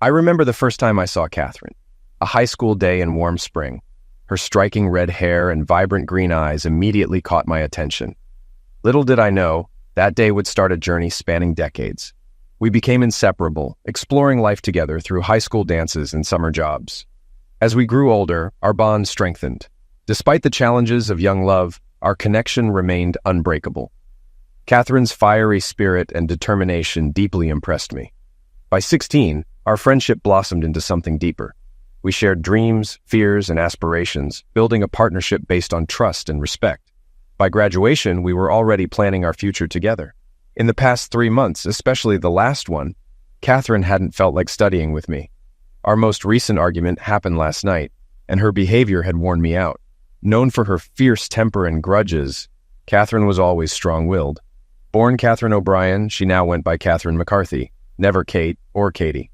I remember the first time I saw Catherine, a high school day in warm spring. Her striking red hair and vibrant green eyes immediately caught my attention. Little did I know, that day would start a journey spanning decades. We became inseparable, exploring life together through high school dances and summer jobs. As we grew older, our bond strengthened. Despite the challenges of young love, our connection remained unbreakable. Catherine's fiery spirit and determination deeply impressed me. By 16, our friendship blossomed into something deeper. We shared dreams, fears, and aspirations, building a partnership based on trust and respect. By graduation, we were already planning our future together. In the past 3 months, especially the last one, Catherine hadn't felt like studying with me. Our most recent argument happened last night, and her behavior had worn me out. Known for her fierce temper and grudges, Catherine was always strong-willed. Born Catherine O'Brien, she now went by Catherine McCarthy, never Kate or Katie.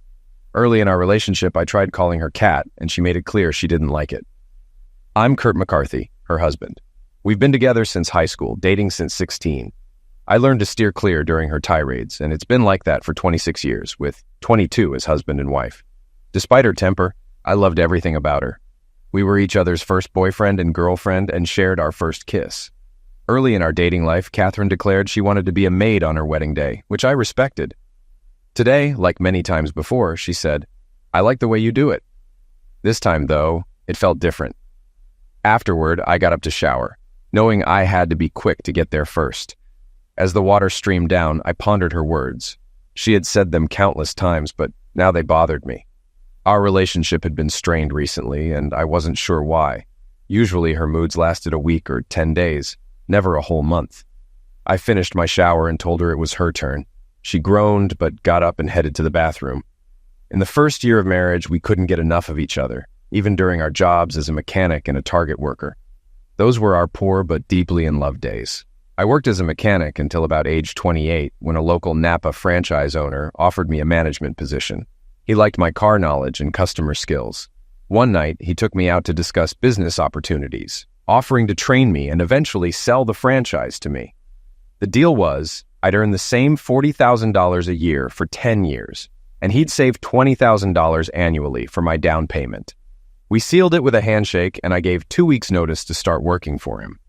Early in our relationship, I tried calling her Kat, and she made it clear she didn't like it. I'm Kurt McCarthy, her husband. We've been together since high school, dating since 16. I learned to steer clear during her tirades, and it's been like that for 26 years, with 22 as husband and wife. Despite her temper, I loved everything about her. We were each other's first boyfriend and girlfriend and shared our first kiss. Early in our dating life, Catherine declared she wanted to be a maid on her wedding day, which I respected. Today, like many times before, she said, "I like the way you do it." This time, though, it felt different. Afterward, I got up to shower, knowing I had to be quick to get there first. As the water streamed down, I pondered her words. She had said them countless times, but now they bothered me. Our relationship had been strained recently, and I wasn't sure why. Usually her moods lasted a week or 10 days, never a whole month. I finished my shower and told her it was her turn. She groaned, but got up and headed to the bathroom. In the first year of marriage, we couldn't get enough of each other, even during our jobs as a mechanic and a Target worker. Those were our poor but deeply in love days. I worked as a mechanic until about age 28, when a local Napa franchise owner offered me a management position. He liked my car knowledge and customer skills. One night, he took me out to discuss business opportunities, offering to train me and eventually sell the franchise to me. The deal was, I'd earn the same $40,000 a year for 10 years, and he'd save $20,000 annually for my down payment. We sealed it with a handshake, and I gave 2 weeks' notice to start working for him.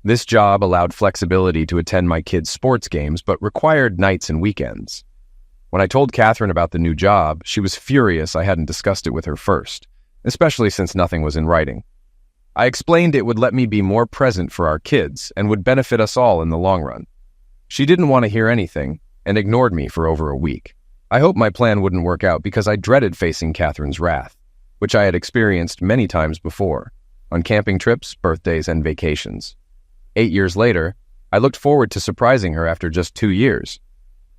This job allowed flexibility to attend my kids' sports games, but required nights and weekends. When I told Catherine about the new job, she was furious I hadn't discussed it with her first, especially since nothing was in writing. I explained it would let me be more present for our kids and would benefit us all in the long run. She didn't want to hear anything and ignored me for over a week. I hoped my plan wouldn't work out because I dreaded facing Catherine's wrath, which I had experienced many times before, on camping trips, birthdays, and vacations. 8 years later, I looked forward to surprising her after just 2 years.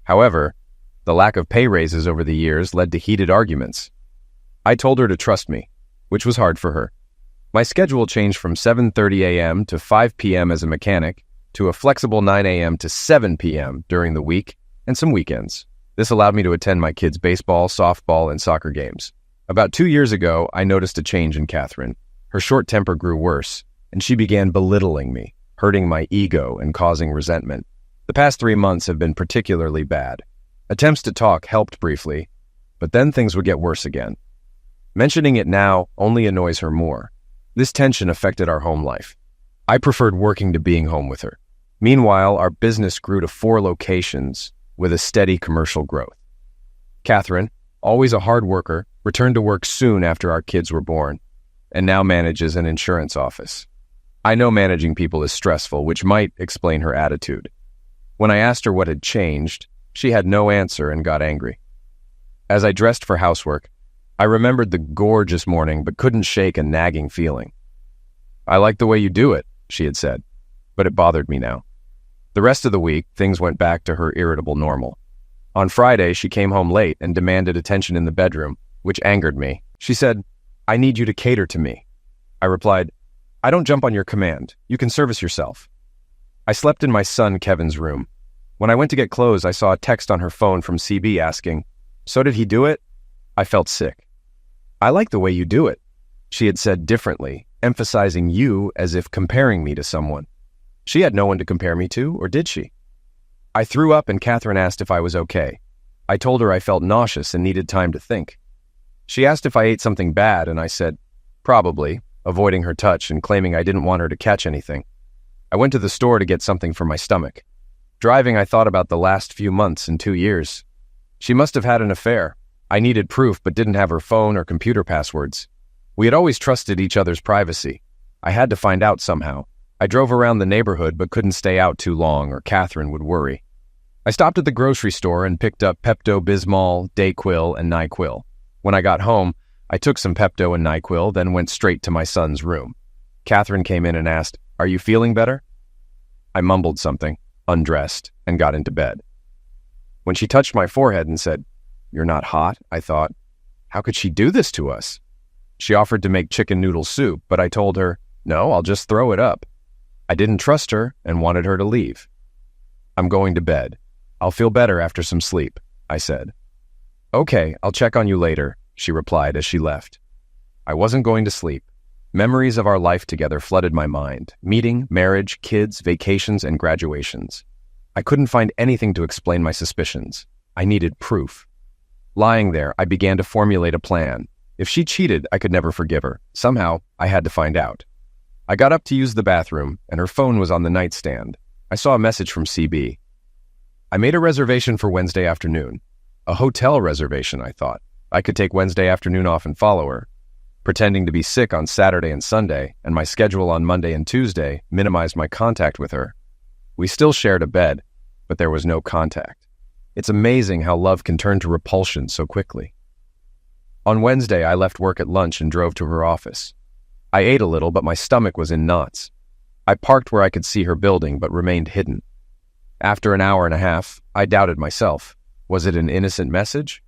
However, the lack of pay raises over the years led to heated arguments. I told her to trust me, which was hard for her. My schedule changed from 7:30 a.m. to 5 p.m. as a mechanic to a flexible 9 a.m. to 7 p.m. during the week and some weekends. This allowed me to attend my kids' baseball, softball, and soccer games. About 2 years ago, I noticed a change in Catherine. Her short temper grew worse, and she began belittling me, hurting my ego and causing resentment. The past 3 months have been particularly bad. Attempts to talk helped briefly, but then things would get worse again. Mentioning it now only annoys her more. This tension affected our home life. I preferred working to being home with her. Meanwhile, our business grew to 4 locations with a steady commercial growth. Catherine, always a hard worker, returned to work soon after our kids were born, and now manages an insurance office. I know managing people is stressful, which might explain her attitude. When I asked her what had changed, she had no answer and got angry. As I dressed for housework, I remembered the gorgeous morning but couldn't shake a nagging feeling. "I like the way you do it," she had said, but it bothered me now. The rest of the week, things went back to her irritable normal. On Friday, she came home late and demanded attention in the bedroom, which angered me. She said, "I need you to cater to me." I replied, "I don't jump on your command. You can service yourself." I slept in my son Kevin's room. When I went to get clothes, I saw a text on her phone from CB asking, "So did he do it?" I felt sick. "I like the way you do it," she had said differently, emphasizing you as if comparing me to someone. She had no one to compare me to, or did she? I threw up and Catherine asked if I was okay. I told her I felt nauseous and needed time to think. She asked if I ate something bad, and I said, probably, avoiding her touch and claiming I didn't want her to catch anything. I went to the store to get something for my stomach. Driving, I thought about the last few months and 2 years. She must have had an affair. I needed proof but didn't have her phone or computer passwords. We had always trusted each other's privacy. I had to find out somehow. I drove around the neighborhood but couldn't stay out too long or Catherine would worry. I stopped at the grocery store and picked up Pepto-Bismol, Dayquil, and NyQuil. When I got home, I took some Pepto and NyQuil, then went straight to my son's room. Catherine came in and asked, "Are you feeling better?" I mumbled something, undressed, and got into bed. When she touched my forehead and said, "You're not hot," I thought, how could she do this to us? She offered to make chicken noodle soup, but I told her, no, I'll just throw it up. I didn't trust her and wanted her to leave. "I'm going to bed. I'll feel better after some sleep," I said. "Okay, I'll check on you later," she replied as she left. I wasn't going to sleep. Memories of our life together flooded my mind. Meeting, marriage, kids, vacations, and graduations. I couldn't find anything to explain my suspicions. I needed proof. Lying there, I began to formulate a plan. If she cheated, I could never forgive her. Somehow, I had to find out. I got up to use the bathroom, and her phone was on the nightstand. I saw a message from CB. I made a reservation for Wednesday afternoon. A hotel reservation, I thought. I could take Wednesday afternoon off and follow her. Pretending to be sick on Saturday and Sunday, and my schedule on Monday and Tuesday minimized my contact with her. We still shared a bed, but there was no contact. It's amazing how love can turn to repulsion so quickly. On Wednesday, I left work at lunch and drove to her office. I ate a little, but my stomach was in knots. I parked where I could see her building, but remained hidden. After an hour and a half, I doubted myself. Was it an innocent message?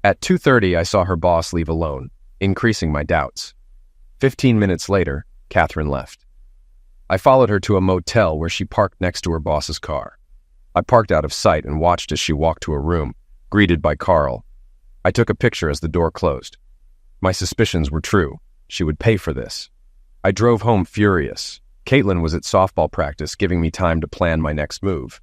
At 2:30, I saw her boss leave alone, increasing my doubts. 15 minutes later, Catherine left. I followed her to a motel where she parked next to her boss's car. I parked out of sight and watched as she walked to her room, greeted by Carl. I took a picture as the door closed. My suspicions were true. She would pay for this. I drove home furious. Caitlin was at softball practice, giving me time to plan my next move.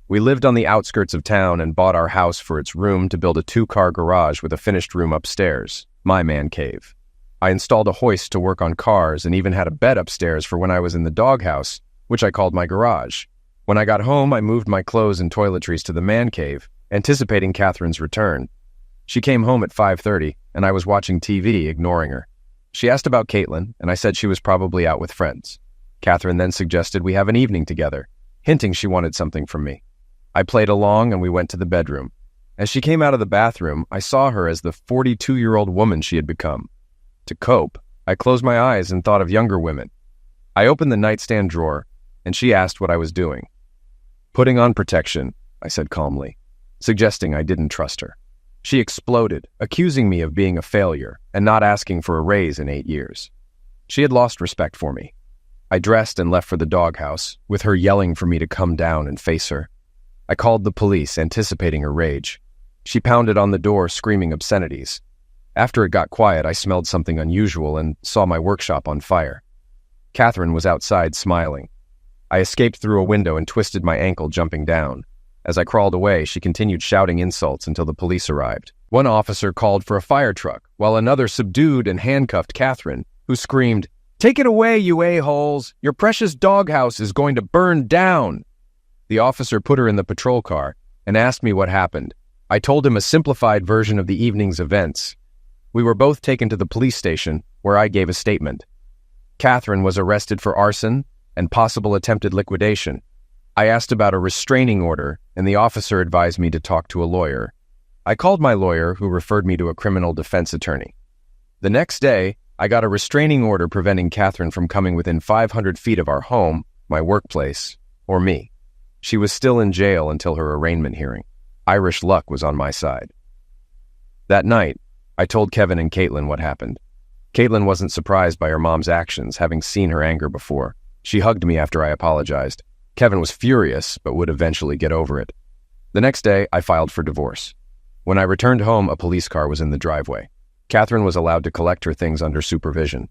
We lived on the outskirts of town and bought our house for its room to build a 2-car garage with a finished room upstairs, my man cave. I installed a hoist to work on cars and even had a bed upstairs for when I was in the doghouse, which I called my garage. When I got home, I moved my clothes and toiletries to the man cave, anticipating Catherine's return. She came home at 5:30, and I was watching TV, ignoring her. She asked about Caitlin, and I said she was probably out with friends. Catherine then suggested we have an evening together, hinting she wanted something from me. I played along, and we went to the bedroom. As she came out of the bathroom, I saw her as the 42-year-old woman she had become. To cope, I closed my eyes and thought of younger women. I opened the nightstand drawer, and she asked what I was doing. "Putting on protection," I said calmly, suggesting I didn't trust her. She exploded, accusing me of being a failure and not asking for a raise in 8 years. She had lost respect for me. I dressed and left for the doghouse, with her yelling for me to come down and face her. I called the police, anticipating her rage. She pounded on the door, screaming obscenities. After it got quiet, I smelled something unusual and saw my workshop on fire. Catherine was outside, smiling. I escaped through a window and twisted my ankle, jumping down. As I crawled away, she continued shouting insults until the police arrived. One officer called for a fire truck, while another subdued and handcuffed Catherine, who screamed, "Take it away, you a-holes! Your precious doghouse is going to burn down!" The officer put her in the patrol car and asked me what happened. I told him a simplified version of the evening's events. We were both taken to the police station, where I gave a statement. Catherine was arrested for arson and possible attempted liquidation. I asked about a restraining order, and the officer advised me to talk to a lawyer. I called my lawyer, who referred me to a criminal defense attorney. The next day, I got a restraining order preventing Catherine from coming within 500 feet of our home, my workplace, or me. She was still in jail until her arraignment hearing. Irish luck was on my side. That night, I told Kevin and Caitlin what happened. Caitlin wasn't surprised by her mom's actions, having seen her anger before. She hugged me after I apologized. Kevin was furious, but would eventually get over it. The next day, I filed for divorce. When I returned home, a police car was in the driveway. Catherine was allowed to collect her things under supervision.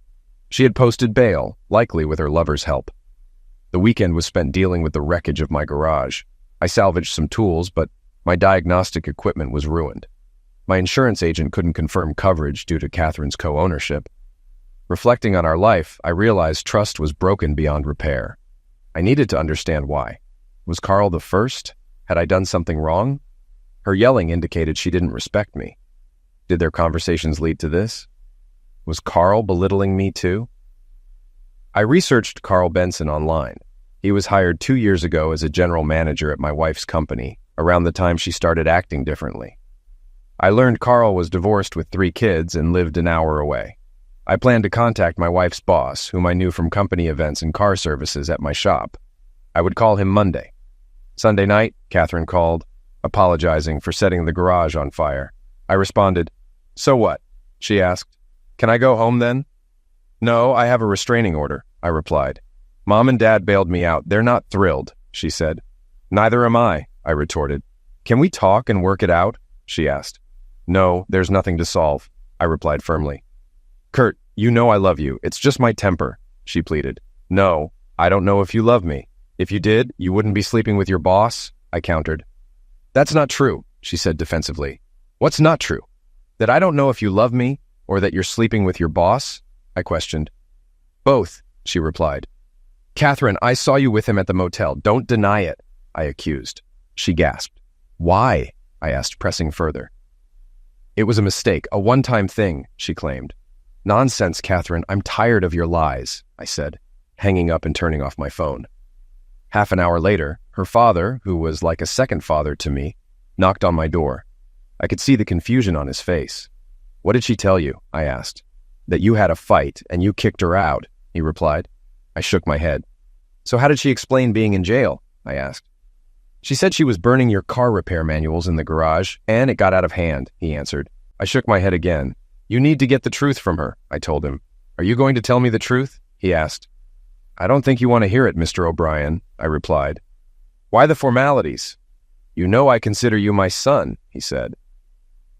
She had posted bail, likely with her lover's help. The weekend was spent dealing with the wreckage of my garage. I salvaged some tools, but my diagnostic equipment was ruined. My insurance agent couldn't confirm coverage due to Catherine's co-ownership. Reflecting on our life, I realized trust was broken beyond repair. I needed to understand why. Was Carl the first? Had I done something wrong? Her yelling indicated she didn't respect me. Did their conversations lead to this? Was Carl belittling me too? I researched Carl Benson online. He was hired 2 years ago as a general manager at my wife's company, around the time she started acting differently. I learned Carl was divorced with 3 kids and lived an hour away. I planned to contact my wife's boss, whom I knew from company events and car services at my shop. I would call him Monday. Sunday night, Catherine called, apologizing for setting the garage on fire. I responded, "So what?" She asked, "Can I go home then?" "No, I have a restraining order," I replied. "Mom and Dad bailed me out. They're not thrilled," she said. "Neither am I," I retorted. "Can we talk and work it out?" she asked. "No, there's nothing to solve," I replied firmly. "Kurt, you know I love you. It's just my temper," she pleaded. "No, I don't know if you love me. If you did, you wouldn't be sleeping with your boss," I countered. "That's not true," she said defensively. "What's not true? That I don't know if you love me, or that you're sleeping with your boss?" I questioned. "Both," she replied. "Catherine, I saw you with him at the motel. Don't deny it," I accused. She gasped. "Why?" I asked, pressing further. "It was a mistake, a one-time thing," she claimed. "Nonsense, Catherine. I'm tired of your lies," I said, hanging up and turning off my phone. Half an hour later, her father, who was like a second father to me, knocked on my door. I could see the confusion on his face. "What did she tell you?" I asked. "That you had a fight and you kicked her out," he replied. I shook my head. "So how did she explain being in jail?" I asked. "She said she was burning your car repair manuals in the garage, and it got out of hand," he answered. I shook my head again. "You need to get the truth from her," I told him. "Are you going to tell me the truth?" he asked. "I don't think you want to hear it, Mr. O'Brien," I replied. "Why the formalities?" "You know I consider you my son," he said.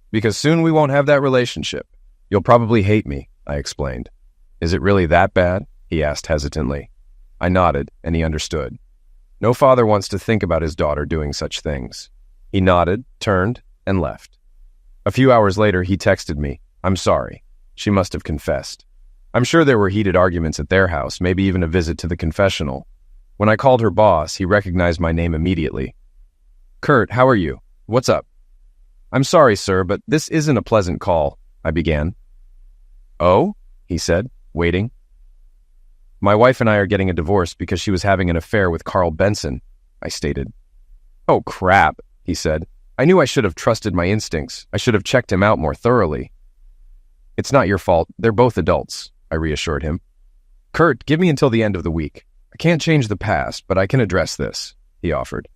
"Because soon we won't have that relationship. You'll probably hate me," I explained. "Is it really that bad?" he asked hesitantly. I nodded, and he understood. No father wants to think about his daughter doing such things. He nodded, turned, and left. A few hours later, he texted me, "I'm sorry." She must have confessed. I'm sure there were heated arguments at their house, maybe even a visit to the confessional. When I called her boss, he recognized my name immediately. "Kurt, how are you? What's up?" "I'm sorry, sir, but this isn't a pleasant call," I began. "Oh?" he said, waiting. "My wife and I are getting a divorce because she was having an affair with Carl Benson," I stated. "Oh, crap," he said. "I knew I should have trusted my instincts. I should have checked him out more thoroughly." "It's not your fault. They're both adults," I reassured him. "Kurt, give me until the end of the week. I can't change the past, but I can address this," he offered.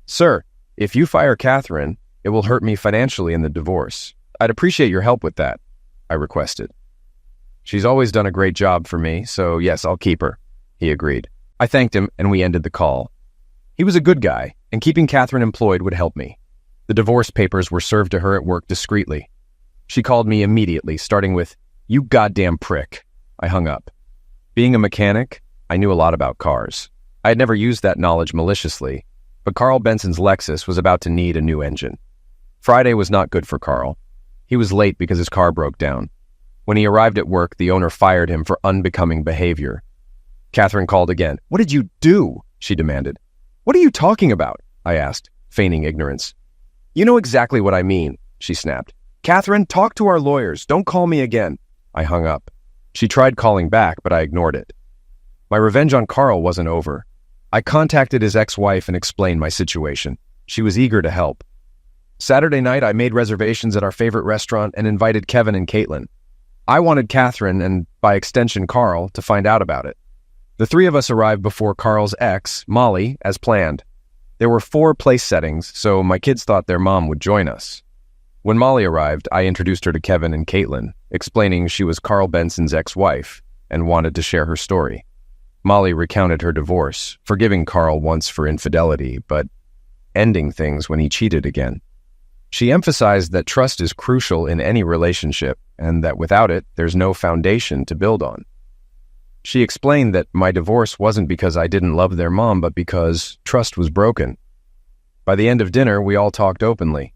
"Sir, if you fire Catherine, it will hurt me financially in the divorce. I'd appreciate your help with that," I requested. "She's always done a great job for me, so yes, I'll keep her," he agreed. I thanked him, and we ended the call. He was a good guy, and keeping Catherine employed would help me. The divorce papers were served to her at work discreetly. She called me immediately, starting with, "You goddamn prick." I hung up. Being a mechanic, I knew a lot about cars. I had never used that knowledge maliciously, but Carl Benson's Lexus was about to need a new engine. Friday was not good for Carl. He was late because his car broke down. When he arrived at work, the owner fired him for unbecoming behavior. Catherine called again. "What did you do?" she demanded. "What are you talking about?" I asked, feigning ignorance. "You know exactly what I mean," she snapped. "Catherine, talk to our lawyers. Don't call me again." I hung up. She tried calling back, but I ignored it. My revenge on Carl wasn't over. I contacted his ex-wife and explained my situation. She was eager to help. Saturday night, I made reservations at our favorite restaurant and invited Kevin and Caitlin. I wanted Catherine, and by extension Carl, to find out about it. The 3 of us arrived before Carl's ex, Molly, as planned. There were 4 place settings, so my kids thought their mom would join us. When Molly arrived, I introduced her to Kevin and Caitlin, explaining she was Carl Benson's ex-wife and wanted to share her story. Molly recounted her divorce, forgiving Carl once for infidelity, but ending things when he cheated again. She emphasized that trust is crucial in any relationship and that without it, there's no foundation to build on. She explained that my divorce wasn't because I didn't love their mom, but because trust was broken. By the end of dinner, we all talked openly.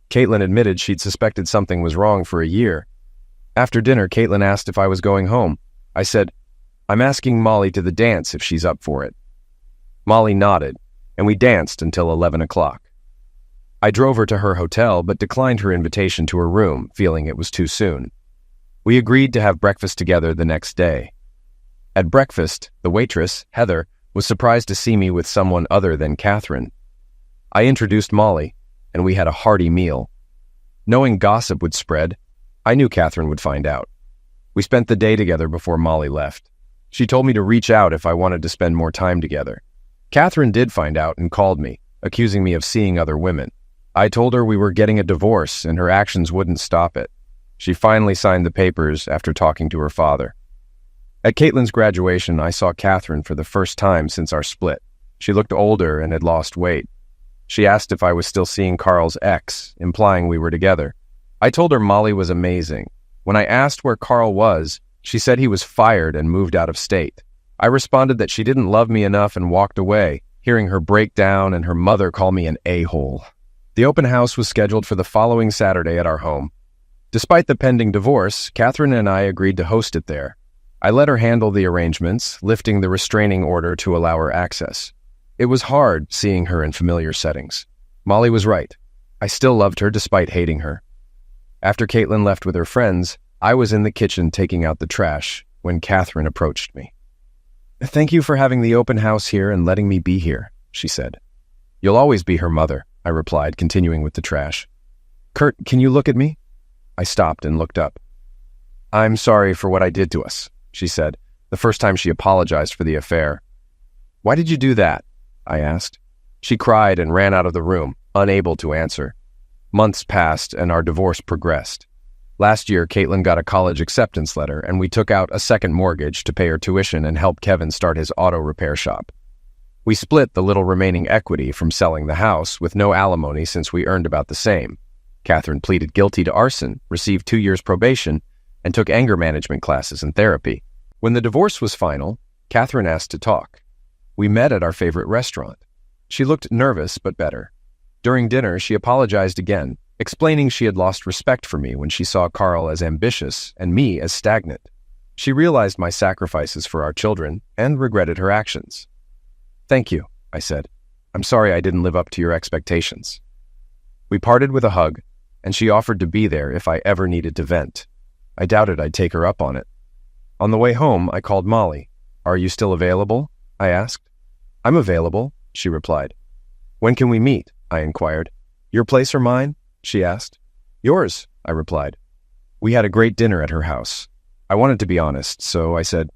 Caitlin admitted she'd suspected something was wrong for a year. After dinner, Caitlin asked if I was going home. I said, "I'm asking Molly to the dance if she's up for it." Molly nodded, and we danced until 11 o'clock. I drove her to her hotel, but declined her invitation to her room, feeling it was too soon. We agreed to have breakfast together the next day. At breakfast, the waitress, Heather, was surprised to see me with someone other than Catherine. I introduced Molly, and we had a hearty meal. Knowing gossip would spread, I knew Catherine would find out. We spent the day together before Molly left. She told me to reach out if I wanted to spend more time together. Catherine did find out and called me, accusing me of seeing other women. I told her we were getting a divorce and her actions wouldn't stop it. She finally signed the papers after talking to her father. At Caitlin's graduation, I saw Catherine for the first time since our split. She looked older and had lost weight. She asked if I was still seeing Carl's ex, implying we were together. I told her Molly was amazing. When I asked where Carl was, she said he was fired and moved out of state. I responded that she didn't love me enough and walked away, hearing her break down and her mother call me an a-hole. The open house was scheduled for the following Saturday at our home. Despite the pending divorce, Catherine and I agreed to host it there. I let her handle the arrangements, lifting the restraining order to allow her access. It was hard seeing her in familiar settings. Molly was right. I still loved her despite hating her. After Caitlin left with her friends, I was in the kitchen taking out the trash when Catherine approached me. "Thank you for having the open house here and letting me be here," she said. "You'll always be her mother," I replied, continuing with the trash. "Kurt, can you look at me?" I stopped and looked up. "I'm sorry for what I did to us," she said, the first time she apologized for the affair. "Why did you do that?" I asked. She cried and ran out of the room, unable to answer. Months passed and our divorce progressed. Last year, Caitlin got a college acceptance letter, and we took out a second mortgage to pay her tuition and help Kevin start his auto repair shop. We split the little remaining equity from selling the house with no alimony since we earned about the same. Catherine pleaded guilty to arson, received 2 years probation, and took anger management classes and therapy. When the divorce was final, Catherine asked to talk. We met at our favorite restaurant. She looked nervous but better. During dinner, she apologized again, explaining she had lost respect for me when she saw Carl as ambitious and me as stagnant. She realized my sacrifices for our children and regretted her actions. "Thank you," I said. "I'm sorry I didn't live up to your expectations." We parted with a hug, and she offered to be there if I ever needed to vent. I doubted I'd take her up on it. On the way home, I called Molly. "Are you still available?" I asked. "I'm available," she replied. "When can we meet?" I inquired. "Your place or mine?" she asked. "Yours," I replied. We had a great dinner at her house. I wanted to be honest, so I said,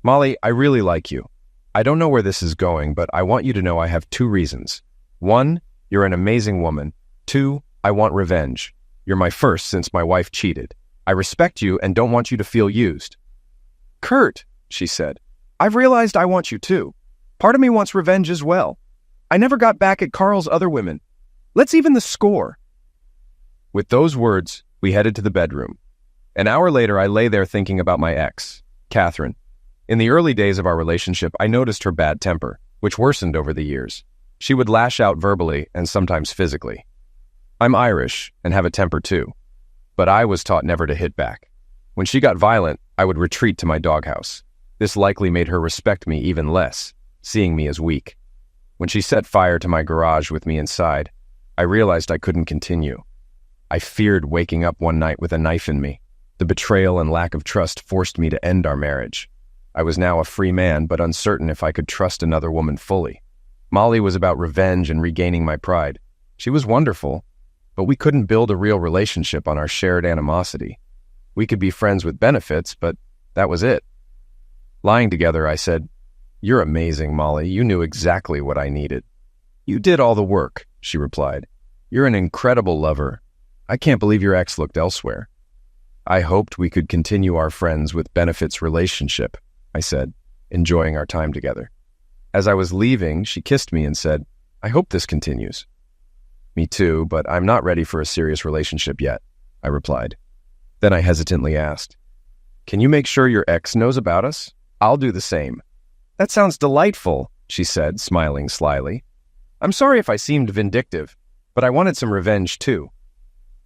"Molly, I really like you. I don't know where this is going, but I want you to know I have 2 reasons. 1, you're an amazing woman. 2, I want revenge. You're my first since my wife cheated. I respect you and don't want you to feel used." "Kurt," she said, "I've realized I want you too. Part of me wants revenge as well. I never got back at Carl's other women. Let's even the score." With those words, we headed to the bedroom. An hour later, I lay there thinking about my ex, Catherine. In the early days of our relationship, I noticed her bad temper, which worsened over the years. She would lash out verbally and sometimes physically. I'm Irish and have a temper too, but I was taught never to hit back. When she got violent, I would retreat to my doghouse. This likely made her respect me even less, seeing me as weak. When she set fire to my garage with me inside, I realized I couldn't continue. I feared waking up one night with a knife in me. The betrayal and lack of trust forced me to end our marriage. I was now a free man, but uncertain if I could trust another woman fully. Molly was about revenge and regaining my pride. She was wonderful, but we couldn't build a real relationship on our shared animosity. We could be friends with benefits, but that was it. Lying together, I said, "You're amazing, Molly. You knew exactly what I needed." "You did all the work," she replied. "You're an incredible lover. I can't believe your ex looked elsewhere." "I hoped we could continue our friends with benefits relationship," I said, enjoying our time together. As I was leaving, she kissed me and said, "I hope this continues." "Me too, but I'm not ready for a serious relationship yet," I replied. Then I hesitantly asked, "Can you make sure your ex knows about us? I'll do the same." "That sounds delightful," she said, smiling slyly. "I'm sorry if I seemed vindictive, but I wanted some revenge too."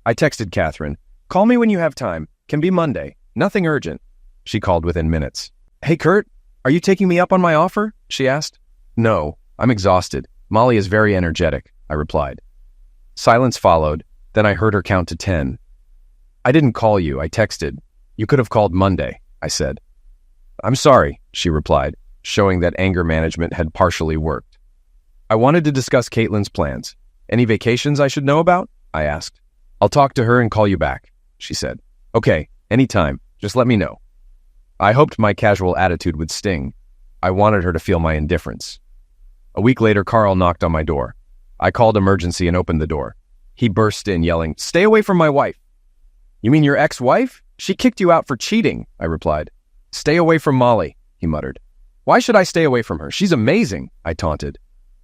I texted Catherine, "Call me when you have time. Can be Monday. Nothing urgent." She called within minutes. "Hey, Kurt, are you taking me up on my offer?" she asked. "No, I'm exhausted. Molly is very energetic," I replied. Silence followed, then I heard her count to 10. "I didn't call you, I texted. You could have called Monday," I said. "I'm sorry," she replied, showing that anger management had partially worked. "I wanted to discuss Caitlin's plans. Any vacations I should know about?" I asked. "I'll talk to her and call you back," she said. "Okay, anytime. Just let me know." I hoped my casual attitude would sting. I wanted her to feel my indifference. A week later, Carl knocked on my door. I called emergency and opened the door. He burst in, yelling, "Stay away from my wife." "You mean your ex-wife? She kicked you out for cheating," I replied. "Stay away from Molly," he muttered. "Why should I stay away from her? She's amazing," I taunted.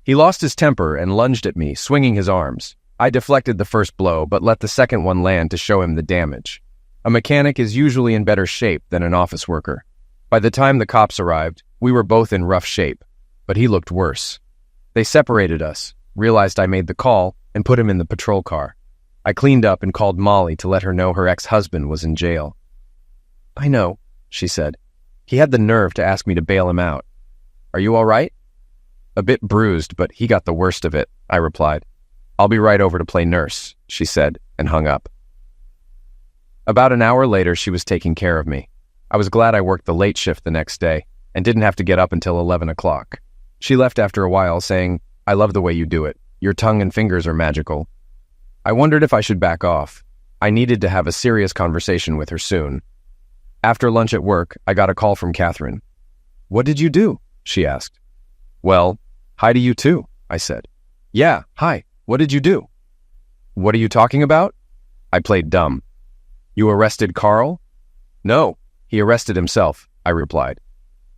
He lost his temper and lunged at me, swinging his arms. I deflected the first blow, but let the second one land to show him the damage. A mechanic is usually in better shape than an office worker. By the time the cops arrived, we were both in rough shape, but he looked worse. They separated us, realized I made the call, and put him in the patrol car. I cleaned up and called Molly to let her know her ex-husband was in jail. "I know," she said. "He had the nerve to ask me to bail him out. Are you all right?" "A bit bruised, but he got the worst of it," I replied. "I'll be right over to play nurse," she said, and hung up. About an hour later, she was taking care of me. I was glad I worked the late shift the next day and didn't have to get up until 11 o'clock. She left after a while, saying, "I love the way you do it. Your tongue and fingers are magical." I wondered if I should back off. I needed to have a serious conversation with her soon. After lunch at work, I got a call from Catherine. "What did you do?" she asked. "Well, hi to you too," I said. "Yeah, hi. What did you do?" "What are you talking about?" I played dumb. "You arrested Carl?" "No, he arrested himself," I replied.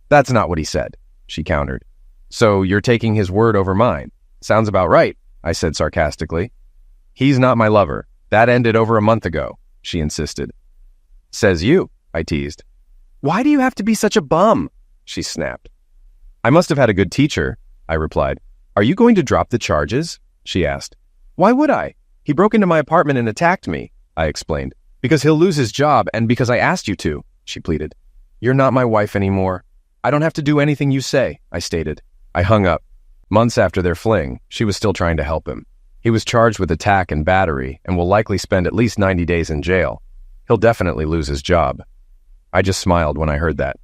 "That's not what he said," she countered. "So you're taking his word over mine?" "Sounds about right," I said sarcastically. "He's not my lover. That ended over a month ago," she insisted. "Says you," I teased. "Why do you have to be such a bum?" she snapped. "I must have had a good teacher," I replied. "Are you going to drop the charges?" she asked. "Why would I? He broke into my apartment and attacked me," I explained. "Because he'll lose his job and because I asked you to," she pleaded. "You're not my wife anymore. I don't have to do anything you say," I stated. I hung up. Months after their fling, she was still trying to help him. He was charged with attack and battery and will likely spend at least 90 days in jail. He'll definitely lose his job. I just smiled when I heard that.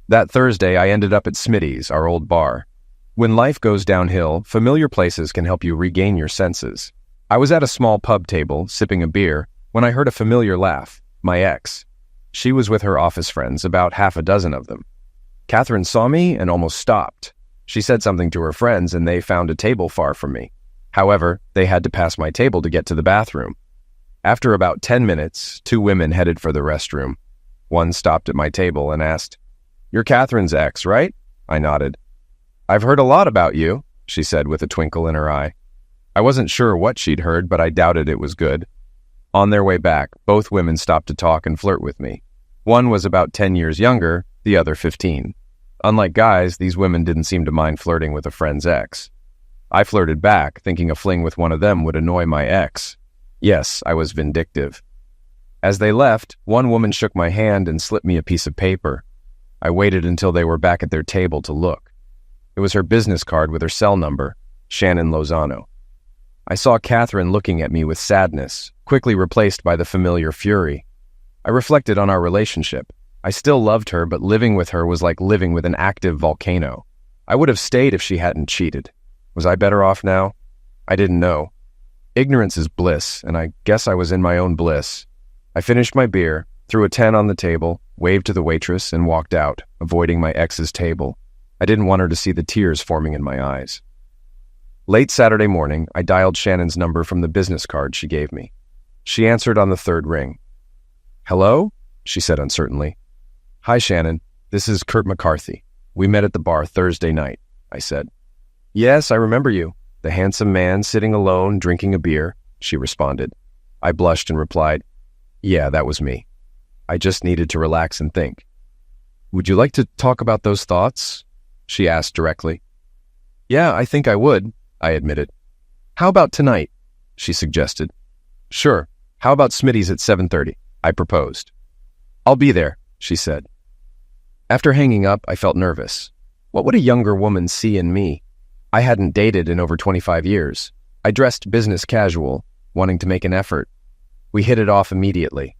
That Thursday, I ended up at Smitty's, our old bar. When life goes downhill, familiar places can help you regain your senses. I was at a small pub table, sipping a beer, when I heard a familiar laugh, my ex. She was with her office friends, about half a dozen of them. Catherine saw me and almost stopped. She said something to her friends and they found a table far from me. However, they had to pass my table to get to the bathroom. After about 10 minutes, 2 women headed for the restroom. One stopped at my table and asked, "You're Catherine's ex, right?" I nodded. "I've heard a lot about you," she said with a twinkle in her eye. I wasn't sure what she'd heard, but I doubted it was good. On their way back, both women stopped to talk and flirt with me. One was about 10 years younger, the other 15. Unlike guys, these women didn't seem to mind flirting with a friend's ex. I flirted back, thinking a fling with one of them would annoy my ex. Yes, I was vindictive. As they left, one woman shook my hand and slipped me a piece of paper. I waited until they were back at their table to look. It was her business card with her cell number, Shannon Lozano. I saw Catherine looking at me with sadness, quickly replaced by the familiar fury. I reflected on our relationship. I still loved her, but living with her was like living with an active volcano. I would have stayed if she hadn't cheated. Was I better off now? I didn't know. Ignorance is bliss, and I guess I was in my own bliss. I finished my beer, threw a 10 on the table, waved to the waitress, and walked out, avoiding my ex's table. I didn't want her to see the tears forming in my eyes. Late Saturday morning, I dialed Shannon's number from the business card she gave me. She answered on the 3rd ring. "Hello?" she said uncertainly. "Hi, Shannon. This is Kurt McCarthy. We met at the bar Thursday night," I said. "Yes, I remember you. The handsome man sitting alone, drinking a beer," she responded. I blushed and replied, "Yeah, that was me. I just needed to relax and think." "Would you like to talk about those thoughts?" she asked directly. "Yeah, I think I would," I admitted. "How about tonight?" she suggested. Sure. How about Smitty's at 7:30? I proposed. I'll be there, she said. After hanging up, I felt nervous. What would a younger woman see in me? I hadn't dated in over 25 years. I dressed business casual, wanting to make an effort. We hit it off immediately.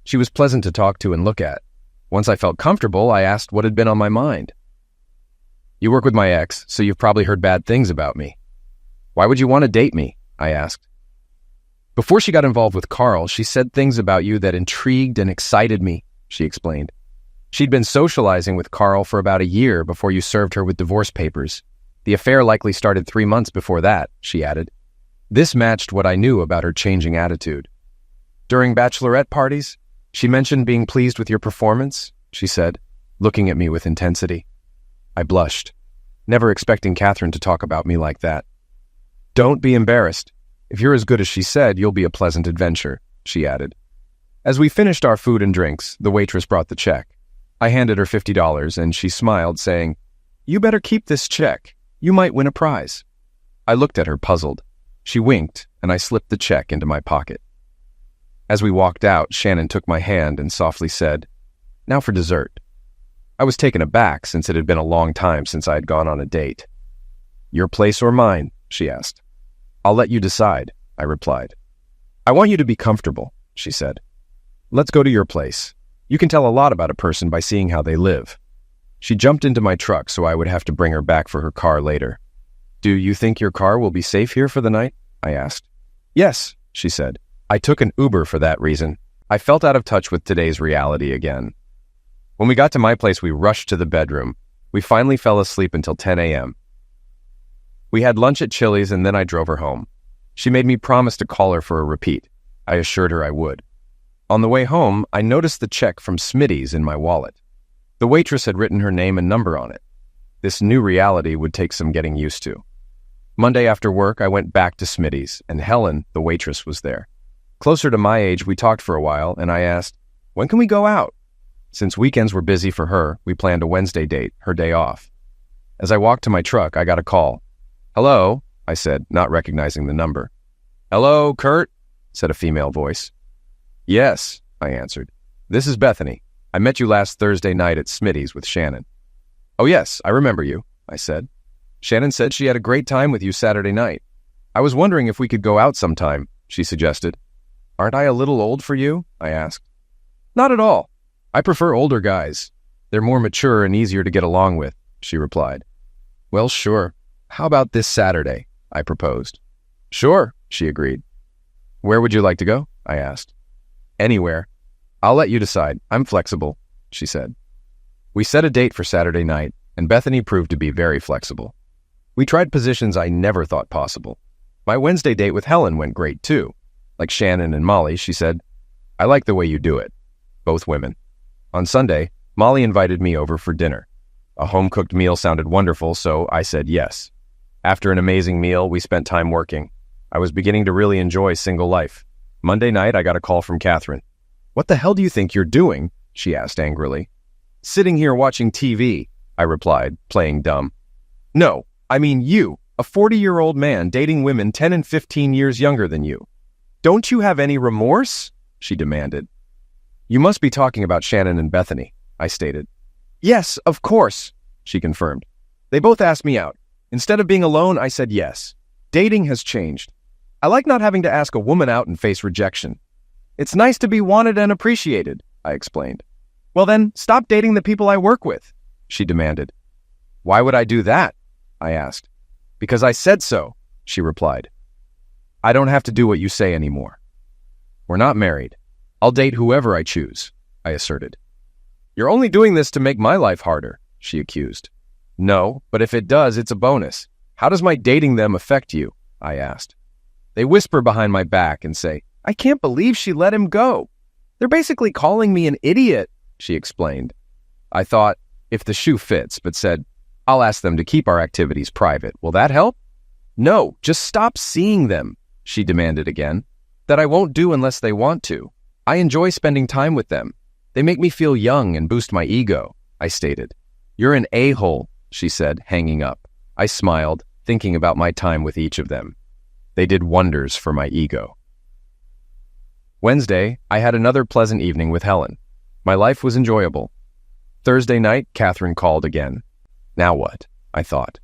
She was pleasant to talk to and look at. Once I felt comfortable, I asked what had been on my mind. You work with my ex, so you've probably heard bad things about me. Why would you want to date me? I asked. Before she got involved with Carl, she said things about you that intrigued and excited me, she explained. She'd been socializing with Carl for about a year before you served her with divorce papers. The affair likely started 3 months before that, she added. This matched what I knew about her changing attitude. During bachelorette parties, she mentioned being pleased with your performance, she said, looking at me with intensity. I blushed, never expecting Catherine to talk about me like that. Don't be embarrassed. If you're as good as she said, you'll be a pleasant adventure, she added. As we finished our food and drinks, the waitress brought the check. I handed her $50 and she smiled, saying, You better keep this check. You might win a prize. I looked at her puzzled. She winked and I slipped the check into my pocket. As we walked out, Shannon took my hand and softly said, Now for dessert. I was taken aback since it had been a long time since I had gone on a date. Your place or mine? She asked. I'll let you decide, I replied. I want you to be comfortable, she said. Let's go to your place. You can tell a lot about a person by seeing how they live. She jumped into my truck so I would have to bring her back for her car later. Do you think your car will be safe here for the night? I asked. Yes, she said. I took an Uber for that reason. I felt out of touch with today's reality again. When we got to my place, we rushed to the bedroom. We finally fell asleep until 10 a.m. We had lunch at Chili's and then I drove her home. She made me promise to call her for a repeat. I assured her I would. On the way home, I noticed the check from Smitty's in my wallet. The waitress had written her name and number on it. This new reality would take some getting used to. Monday after work, I went back to Smitty's, and Helen, the waitress, was there. Closer to my age, we talked for a while, and I asked, When can we go out? Since weekends were busy for her, we planned a Wednesday date, her day off. As I walked to my truck, I got a call. Hello, I said, not recognizing the number. Hello, Kurt, said a female voice. Yes, I answered. This is Bethany. I met you last Thursday night at Smitty's with Shannon. Oh yes, I remember you, I said. Shannon said she had a great time with you Saturday night. I was wondering if we could go out sometime, she suggested. Aren't I a little old for you? I asked. Not at all. I prefer older guys. They're more mature and easier to get along with, she replied. Well, sure. How about this Saturday? I proposed. Sure, she agreed. Where would you like to go? I asked. Anywhere. I'll let you decide. I'm flexible, she said. We set a date for Saturday night, and Bethany proved to be very flexible. We tried positions I never thought possible. My Wednesday date with Helen went great, too. Like Shannon and Molly, she said, I like the way you do it. Both women. On Sunday, Molly invited me over for dinner. A home-cooked meal sounded wonderful, so I said yes. After an amazing meal, we spent time working. I was beginning to really enjoy single life. Monday night, I got a call from Catherine. What the hell do you think you're doing? She asked angrily. Sitting here watching TV, I replied, playing dumb. No, I mean you, a 40-year-old man dating women 10 and 15 years younger than you. Don't you have any remorse? She demanded. You must be talking about Shannon and Bethany, I stated. Yes, of course, she confirmed. They both asked me out. Instead of being alone, I said yes. Dating has changed. I like not having to ask a woman out and face rejection. It's nice to be wanted and appreciated, I explained. Well then, stop dating the people I work with, she demanded. Why would I do that? I asked. Because I said so, she replied. I don't have to do what you say anymore. We're not married. I'll date whoever I choose, I asserted. You're only doing this to make my life harder, she accused. No, but if it does, it's a bonus. How does my dating them affect you? I asked. They whisper behind my back and say, I can't believe she let him go. They're basically calling me an idiot, she explained. I thought, if the shoe fits, but said, I'll ask them to keep our activities private. Will that help? No, just stop seeing them, she demanded again. That I won't do unless they want to. I enjoy spending time with them. They make me feel young and boost my ego, I stated. You're an a-hole, she said, hanging up. I smiled, thinking about my time with each of them. They did wonders for my ego. Wednesday, I had another pleasant evening with Helen. My life was enjoyable. Thursday night, Catherine called again. Now what? I thought.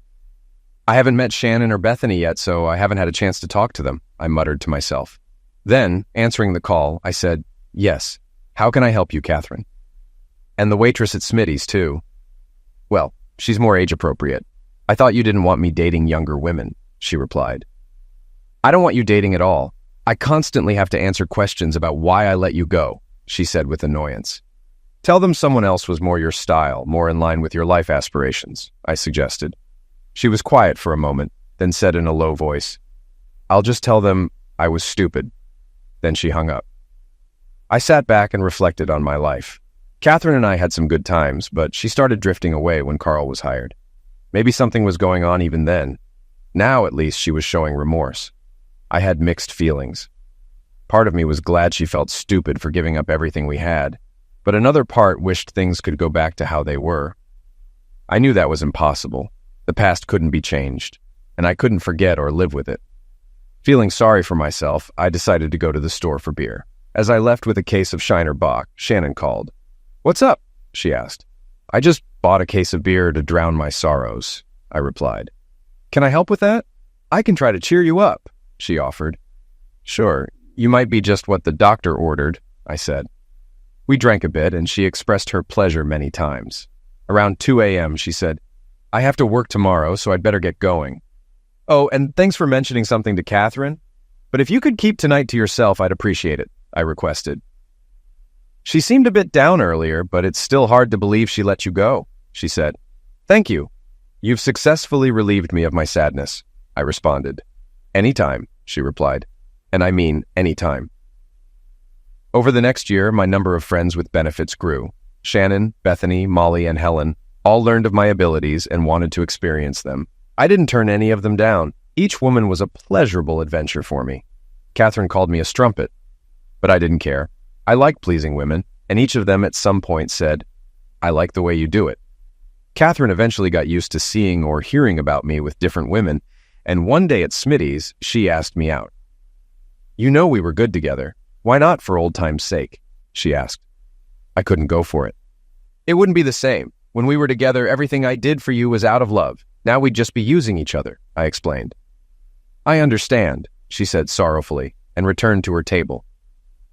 I haven't met Shannon or Bethany yet, so I haven't had a chance to talk to them, I muttered to myself. Then, answering the call, I said, "Yes. How can I help you, Catherine?" "And the waitress at Smitty's, too." "Well, she's more age-appropriate. I thought you didn't want me dating younger women," she replied. "I don't want you dating at all. I constantly have to answer questions about why I let you go," she said with annoyance. "Tell them someone else was more your style, more in line with your life aspirations," I suggested. She was quiet for a moment, then said in a low voice, "I'll just tell them I was stupid." Then she hung up. I sat back and reflected on my life. Catherine and I had some good times, but she started drifting away when Carl was hired. Maybe something was going on even then. Now, at least, she was showing remorse. I had mixed feelings. Part of me was glad she felt stupid for giving up everything we had, but another part wished things could go back to how they were. I knew that was impossible. The past couldn't be changed, and I couldn't forget or live with it. Feeling sorry for myself, I decided to go to the store for beer. As I left with a case of Shiner Bock, Shannon called. "What's up?" she asked. "I just bought a case of beer to drown my sorrows," I replied. "Can I help with that? I can try to cheer you up," she offered. "Sure, you might be just what the doctor ordered," I said. We drank a bit, and she expressed her pleasure many times. Around 2 a.m., she said, "I have to work tomorrow, so I'd better get going. Oh, and thanks for mentioning something to Catherine. But if you could keep tonight to yourself, I'd appreciate it," I requested. "She seemed a bit down earlier, but it's still hard to believe she let you go," she said. "Thank you. You've successfully relieved me of my sadness," I responded. "Anytime," she replied. "And I mean anytime." Over the next year, my number of friends with benefits grew. Shannon, Bethany, Molly, and Helen all learned of my abilities and wanted to experience them. I didn't turn any of them down. Each woman was a pleasurable adventure for me. Catherine called me a strumpet, but I didn't care. I like pleasing women, and each of them at some point said, "I like the way you do it." Catherine eventually got used to seeing or hearing about me with different women, and one day at Smitty's, she asked me out. "You know we were good together. Why not for old time's sake?" she asked. I couldn't go for it. "It wouldn't be the same. When we were together, everything I did for you was out of love. Now we'd just be using each other," I explained. "I understand," she said sorrowfully, and returned to her table.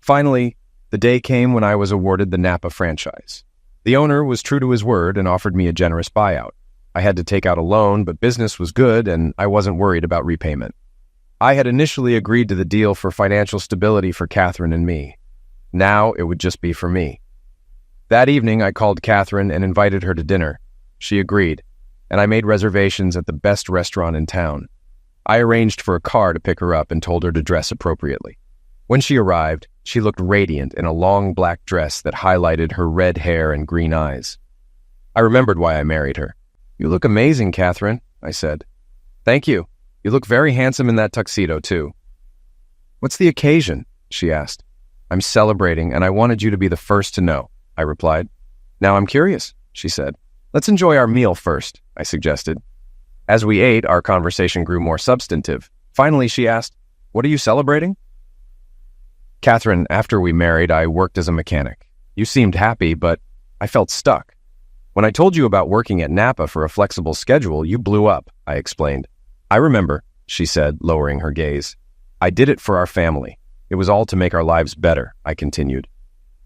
Finally, the day came when I was awarded the Napa franchise. The owner was true to his word and offered me a generous buyout. I had to take out a loan, but business was good and I wasn't worried about repayment. I had initially agreed to the deal for financial stability for Catherine and me. Now it would just be for me. That evening, I called Catherine and invited her to dinner. She agreed, and I made reservations at the best restaurant in town. I arranged for a car to pick her up and told her to dress appropriately. When she arrived, she looked radiant in a long black dress that highlighted her red hair and green eyes. I remembered why I married her. "You look amazing, Catherine," I said. "Thank you. You look very handsome in that tuxedo, too." "What's the occasion?" she asked. "I'm celebrating, and I wanted you to be the first to know," I replied. "Now I'm curious," she said. "Let's enjoy our meal first," I suggested. As we ate, our conversation grew more substantive. Finally, she asked, "What are you celebrating?" "Catherine, after we married, I worked as a mechanic. You seemed happy, but I felt stuck. When I told you about working at Napa for a flexible schedule, you blew up," I explained. "I remember," she said, lowering her gaze. "I did it for our family. It was all to make our lives better," I continued.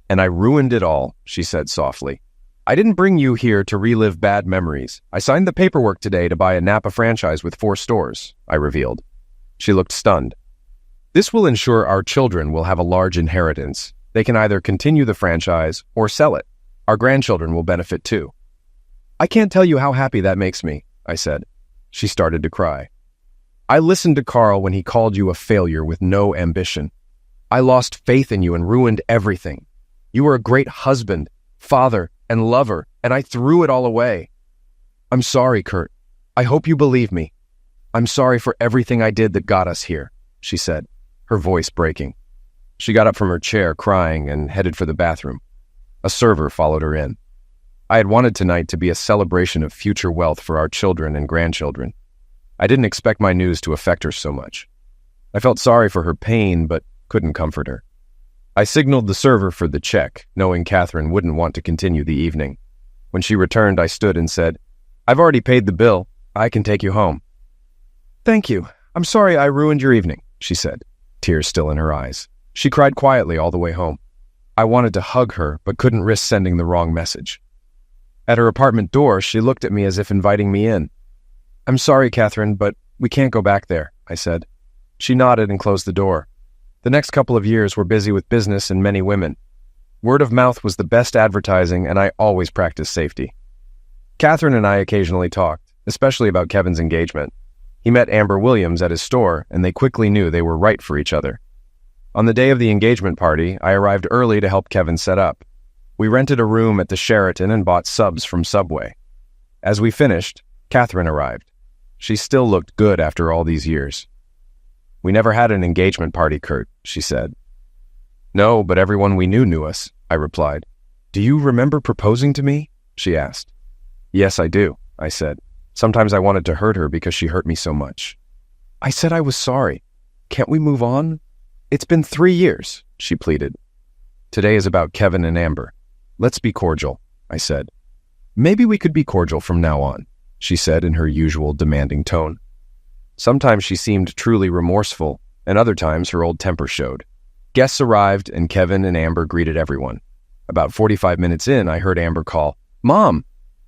"And I ruined it all," she said softly. "I didn't bring you here to relive bad memories. I signed the paperwork today to buy a Napa franchise with 4 stores, I revealed. She looked stunned. "This will ensure our children will have a large inheritance. They can either continue the franchise or sell it. Our grandchildren will benefit too." "I can't tell you how happy that makes me," I said. She started to cry. "I listened to Carl when he called you a failure with no ambition. I lost faith in you and ruined everything. You were a great husband, father, and lover, and I threw it all away. I'm sorry, Kurt. I hope you believe me. I'm sorry for everything I did that got us here," she said, her voice breaking. She got up from her chair, crying, and headed for the bathroom. A server followed her in. I had wanted tonight to be a celebration of future wealth for our children and grandchildren. I didn't expect my news to affect her so much. I felt sorry for her pain, but couldn't comfort her. I signaled the server for the check, knowing Catherine wouldn't want to continue the evening. When she returned, I stood and said, "I've already paid the bill. I can take you home." "Thank you. I'm sorry I ruined your evening," she said, tears still in her eyes. She cried quietly all the way home. I wanted to hug her, but couldn't risk sending the wrong message. At her apartment door, she looked at me as if inviting me in. "I'm sorry, Catherine, but we can't go back there," I said. She nodded and closed the door. The next couple of years were busy with business and many women. Word of mouth was the best advertising, and I always practiced safety. Catherine and I occasionally talked, especially about Kevin's engagement. He met Amber Williams at his store, and they quickly knew they were right for each other. On the day of the engagement party, I arrived early to help Kevin set up. We rented a room at the Sheraton and bought subs from Subway. As we finished, Catherine arrived. She still looked good after all these years. "We never had an engagement party, Kurt," she said. "No, but everyone we knew us," I replied. "Do you remember proposing to me?" she asked. "Yes, I do," I said. "Sometimes I wanted to hurt her because she hurt me so much." I said I was sorry. "Can't we move on?" "It's been 3 years," she pleaded. "Today is about Kevin and Amber. Let's be cordial," I said. "Maybe we could be cordial from now on," she said in her usual demanding tone. Sometimes she seemed truly remorseful, and other times her old temper showed. Guests arrived, and Kevin and Amber greeted everyone. About 45 minutes in, I heard Amber call, "Mom!"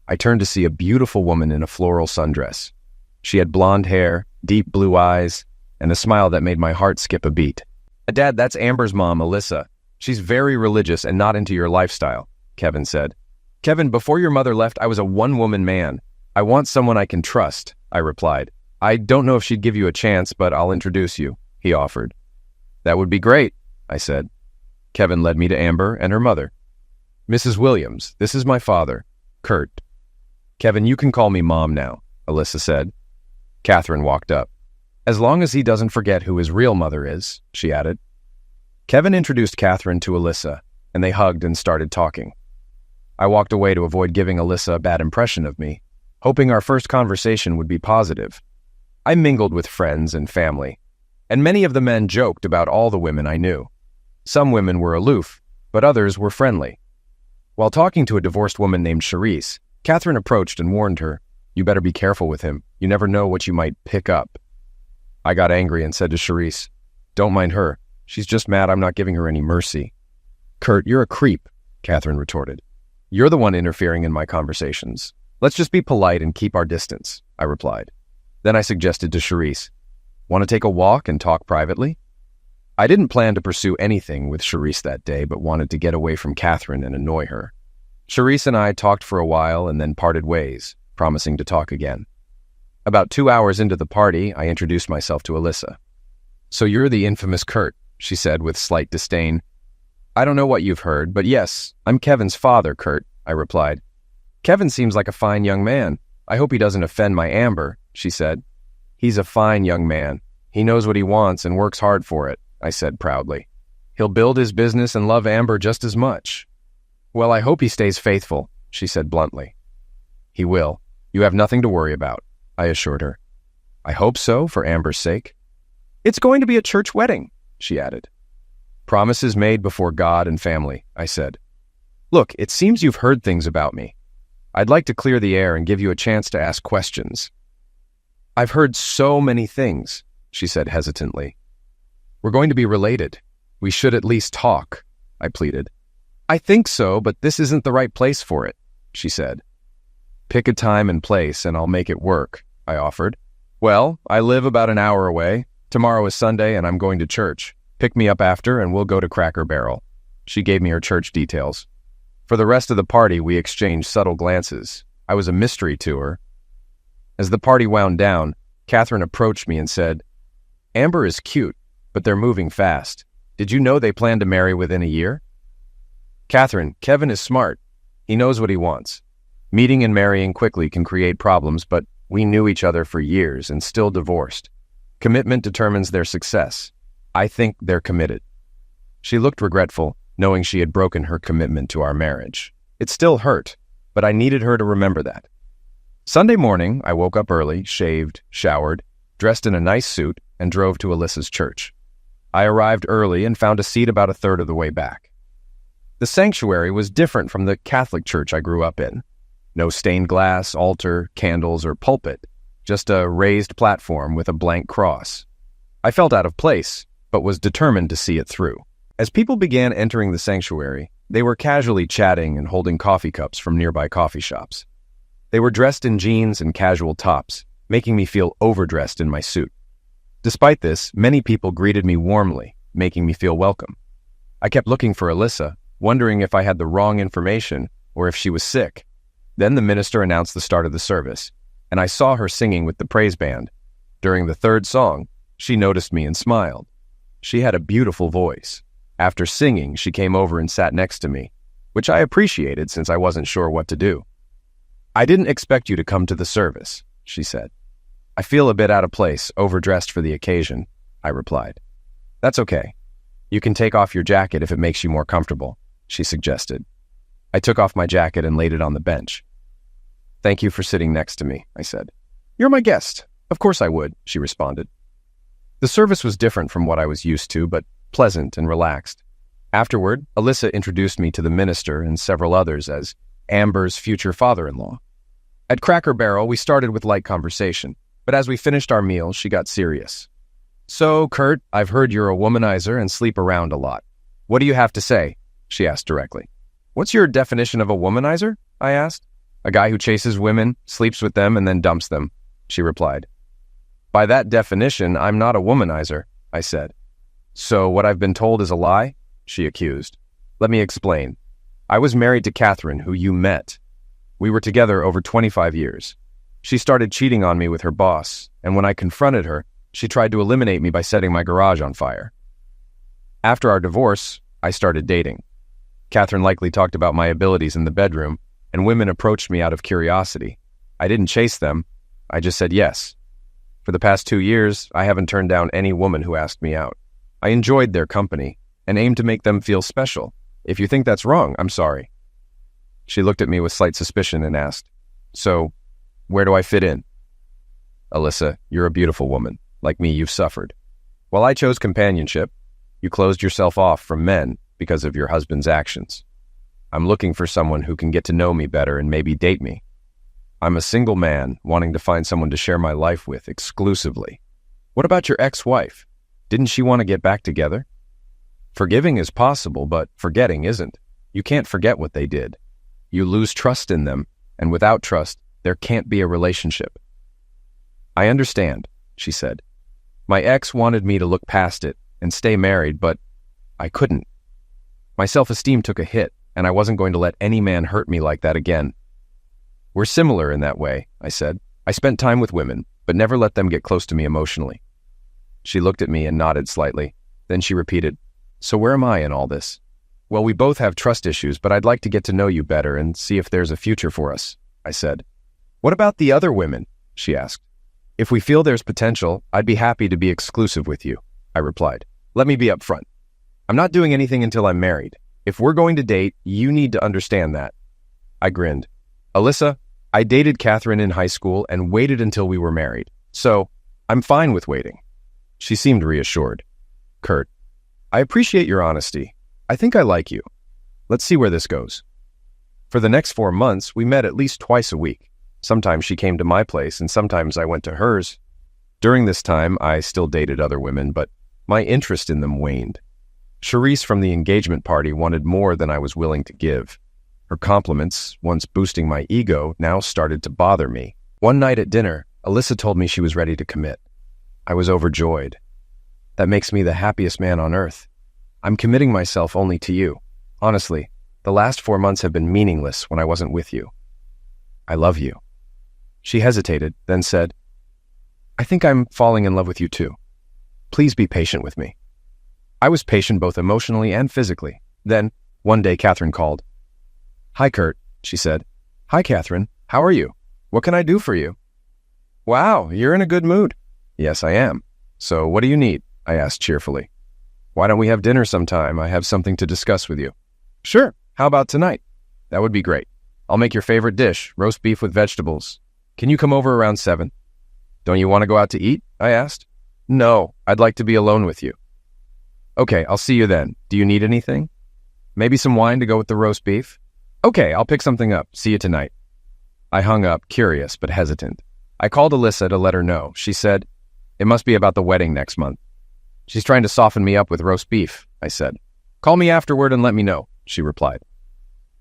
I turned to see a beautiful woman in a floral sundress. She had blonde hair, deep blue eyes, and a smile that made my heart skip a beat. "Dad, that's Amber's mom, Alyssa. She's very religious and not into your lifestyle," Kevin said. "Kevin, before your mother left, I was a one-woman man. I want someone I can trust," I replied. "I don't know if she'd give you a chance, but I'll introduce you," he offered. "That would be great," I said. Kevin led me to Amber and her mother. "Mrs. Williams, this is my father, Kurt." "Kevin, you can call me Mom now," Alyssa said. Catherine walked up. "As long as he doesn't forget who his real mother is," she added. Kevin introduced Catherine to Alyssa, and they hugged and started talking. I walked away to avoid giving Alyssa a bad impression of me, hoping our first conversation would be positive. I mingled with friends and family, and many of the men joked about all the women I knew. Some women were aloof, but others were friendly. While talking to a divorced woman named Charisse, Catherine approached and warned her, "You better be careful with him. You never know what you might pick up." I got angry and said to Charisse, "Don't mind her. She's just mad I'm not giving her any mercy." "Kurt, you're a creep," Catherine retorted. "You're the one interfering in my conversations. Let's just be polite and keep our distance," I replied. Then I suggested to Charisse, "Want to take a walk and talk privately?" I didn't plan to pursue anything with Charisse that day, but wanted to get away from Catherine and annoy her. Charisse and I talked for a while and then parted ways, promising to talk again. About 2 hours into the party, I introduced myself to Alyssa. "So you're the infamous Kurt," she said with slight disdain. "I don't know what you've heard, but yes, I'm Kevin's father, Kurt," I replied. "Kevin seems like a fine young man. I hope he doesn't offend my Amber," she said. "He's a fine young man. He knows what he wants and works hard for it," I said proudly. "He'll build his business and love Amber just as much." "Well, I hope he stays faithful," she said bluntly. "He will. You have nothing to worry about," I assured her. "I hope so, for Amber's sake." "It's going to be a church wedding," she added. "Promises made before God and family," I said. "Look, it seems you've heard things about me. I'd like to clear the air and give you a chance to ask questions." "I've heard so many things," she said hesitantly. "We're going to be related. We should at least talk," I pleaded. "I think so, but this isn't the right place for it," she said. "Pick a time and place and I'll make it work," I offered. "Well, I live about an hour away. Tomorrow is Sunday and I'm going to church. Pick me up after and we'll go to Cracker Barrel." She gave me her church details. For the rest of the party, we exchanged subtle glances. I was a mystery to her. As the party wound down, Catherine approached me and said, "Amber is cute, but they're moving fast. Did you know they plan to marry within a year?" "Catherine, Kevin is smart. He knows what he wants. Meeting and marrying quickly can create problems, but we knew each other for years and still divorced. Commitment determines their success. I think they're committed." She looked regretful, knowing she had broken her commitment to our marriage. It still hurt, but I needed her to remember that. Sunday morning, I woke up early, shaved, showered, dressed in a nice suit, and drove to Alyssa's church. I arrived early and found a seat about a third of the way back. The sanctuary was different from the Catholic church I grew up in. No stained glass, altar, candles, or pulpit, just a raised platform with a blank cross. I felt out of place, but was determined to see it through. As people began entering the sanctuary, they were casually chatting and holding coffee cups from nearby coffee shops. They were dressed in jeans and casual tops, making me feel overdressed in my suit. Despite this, many people greeted me warmly, making me feel welcome. I kept looking for Alyssa, wondering if I had the wrong information or if she was sick. Then the minister announced the start of the service, and I saw her singing with the praise band. During the third song, she noticed me and smiled. She had a beautiful voice. After singing, she came over and sat next to me, which I appreciated since I wasn't sure what to do. "I didn't expect you to come to the service," she said. "I feel a bit out of place, overdressed for the occasion," I replied. "That's okay. You can take off your jacket if it makes you more comfortable," she suggested. I took off my jacket and laid it on the bench. "Thank you for sitting next to me," I said. "You're my guest. Of course I would," she responded. The service was different from what I was used to, but pleasant and relaxed. Afterward, Alyssa introduced me to the minister and several others as Amber's future father-in-law. At Cracker Barrel, we started with light conversation, but as we finished our meal, she got serious. "So, Kurt, I've heard you're a womanizer and sleep around a lot. What do you have to say?" she asked directly. "What's your definition of a womanizer?" I asked. "A guy who chases women, sleeps with them, and then dumps them," she replied. "By that definition, I'm not a womanizer," I said. "So what I've been told is a lie?" she accused. "Let me explain. I was married to Catherine, who you met. We were together over 25 years. She started cheating on me with her boss, and when I confronted her, she tried to eliminate me by setting my garage on fire. After our divorce, I started dating. Catherine likely talked about my abilities in the bedroom, and women approached me out of curiosity. I didn't chase them. I just said yes. For the past 2 years, I haven't turned down any woman who asked me out. I enjoyed their company and aimed to make them feel special. If you think that's wrong, I'm sorry." She looked at me with slight suspicion and asked, "So, where do I fit in?" "Alyssa, you're a beautiful woman. Like me, you've suffered. While I chose companionship, you closed yourself off from men because of your husband's actions. I'm looking for someone who can get to know me better and maybe date me. I'm a single man wanting to find someone to share my life with exclusively. What about your ex-wife? Didn't she want to get back together? Forgiving is possible, but forgetting isn't. You can't forget what they did. You lose trust in them, and without trust, there can't be a relationship." "I understand," she said. "My ex wanted me to look past it and stay married, but I couldn't. My self-esteem took a hit, and I wasn't going to let any man hurt me like that again." "We're similar in that way," I said. "I spent time with women, but never let them get close to me emotionally." She looked at me and nodded slightly. Then she repeated, "So where am I in all this?" "Well, we both have trust issues, but I'd like to get to know you better and see if there's a future for us," I said. "What about the other women?" she asked. "If we feel there's potential, I'd be happy to be exclusive with you," I replied. "Let me be upfront. I'm not doing anything until I'm married. If we're going to date, you need to understand that." I grinned. "Alyssa, I dated Catherine in high school and waited until we were married, so I'm fine with waiting." She seemed reassured. "Kurt, I appreciate your honesty. I think I like you. Let's see where this goes." For the next 4 months, we met at least twice a week. Sometimes she came to my place and sometimes I went to hers. During this time, I still dated other women, but my interest in them waned. Charisse from the engagement party wanted more than I was willing to give. Her compliments, once boosting my ego, now started to bother me. One night at dinner, Alyssa told me she was ready to commit. I was overjoyed. "That makes me the happiest man on earth. I'm committing myself only to you. Honestly, the last 4 months have been meaningless when I wasn't with you. I love you." She hesitated, then said, "I think I'm falling in love with you too. Please be patient with me." I was patient both emotionally and physically. Then, one day, Catherine called. "Hi, Kurt," she said. "Hi, Catherine. How are you? What can I do for you?" "Wow, you're in a good mood." "Yes, I am. So what do you need?" I asked cheerfully. "Why don't we have dinner sometime? I have something to discuss with you." "Sure. How about tonight?" "That would be great. I'll make your favorite dish, roast beef with vegetables. Can you come over around 7? "Don't you want to go out to eat?" I asked. "No, I'd like to be alone with you." Okay, I'll see you then. Do you need anything? Maybe some wine to go with the roast beef? Okay, I'll pick something up. See you tonight. I hung up, curious but hesitant. I called Alyssa to let her know. She said, it must be about the wedding next month. She's trying to soften me up with roast beef, I said. Call me afterward and let me know, she replied.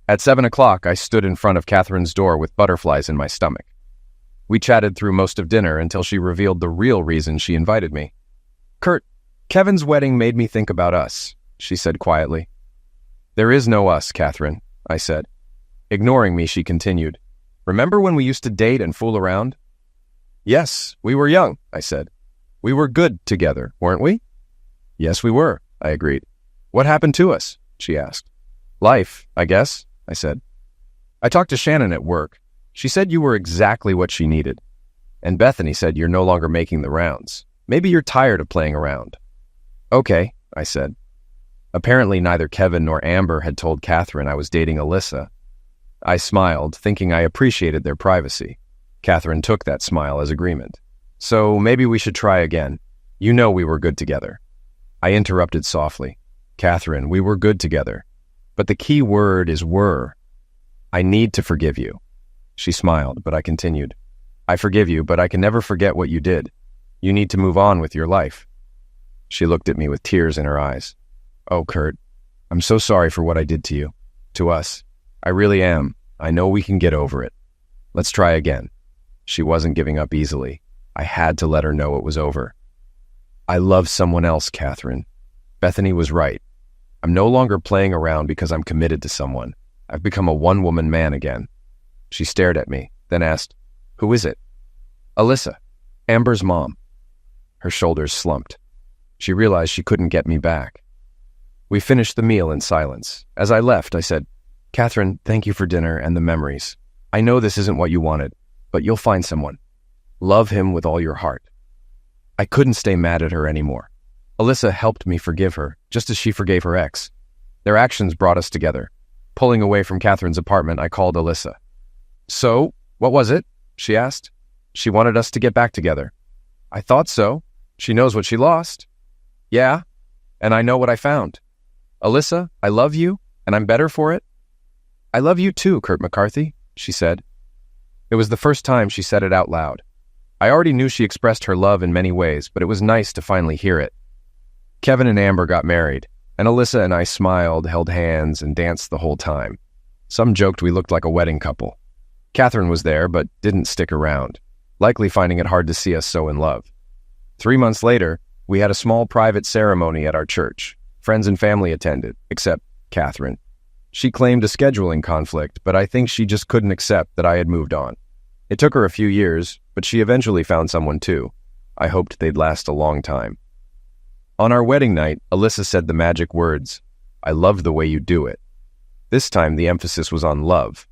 At 7 o'clock, I stood in front of Catherine's door with butterflies in my stomach. We chatted through most of dinner until she revealed the real reason she invited me. Kurt, Kevin's wedding made me think about us, she said quietly. There is no us, Catherine, I said. Ignoring me, she continued. Remember when we used to date and fool around? Yes, we were young, I said. We were good together, weren't we? Yes, we were, I agreed. What happened to us? She asked. Life, I guess, I said. I talked to Shannon at work. She said you were exactly what she needed. And Bethany said you're no longer making the rounds. Maybe you're tired of playing around. Okay, I said. Apparently neither Kevin nor Amber had told Catherine I was dating Alyssa. I smiled, thinking I appreciated their privacy. Catherine took that smile as agreement. So maybe we should try again. You know we were good together. I interrupted softly. Catherine, we were good together. But the key word is were. I need to forgive you. She smiled, but I continued. I forgive you, but I can never forget what you did. You need to move on with your life. She looked at me with tears in her eyes. Oh, Kurt, I'm so sorry for what I did to you, to us. I really am. I know we can get over it. Let's try again. She wasn't giving up easily. I had to let her know it was over. I love someone else, Catherine. Bethany was right. I'm no longer playing around because I'm committed to someone. I've become a one-woman man again. She stared at me, then asked, Who is it? Alyssa, Amber's mom. Her shoulders slumped. She realized she couldn't get me back. We finished the meal in silence. As I left, I said, Catherine, thank you for dinner and the memories. I know this isn't what you wanted, but you'll find someone. Love him with all your heart. I couldn't stay mad at her anymore. Alyssa helped me forgive her, just as she forgave her ex. Their actions brought us together. Pulling away from Catherine's apartment, I called Alyssa. So, what was it? She asked. She wanted us to get back together. I thought so. She knows what she lost. Yeah, and I know what I found. Alyssa, I love you, and I'm better for it. I love you too, Kurt McCarthy, she said. It was the first time she said it out loud. I already knew she expressed her love in many ways, but it was nice to finally hear it. Kevin and Amber got married, and Alyssa and I smiled, held hands, and danced the whole time. Some joked we looked like a wedding couple. Catherine was there, but didn't stick around, likely finding it hard to see us so in love. 3 months later, we had a small private ceremony at our church. Friends and family attended, except Catherine. She claimed a scheduling conflict, but I think she just couldn't accept that I had moved on. It took her a few years, but she eventually found someone too. I hoped they'd last a long time. On our wedding night, Alyssa said the magic words, I love the way you do it. This time the emphasis was on love.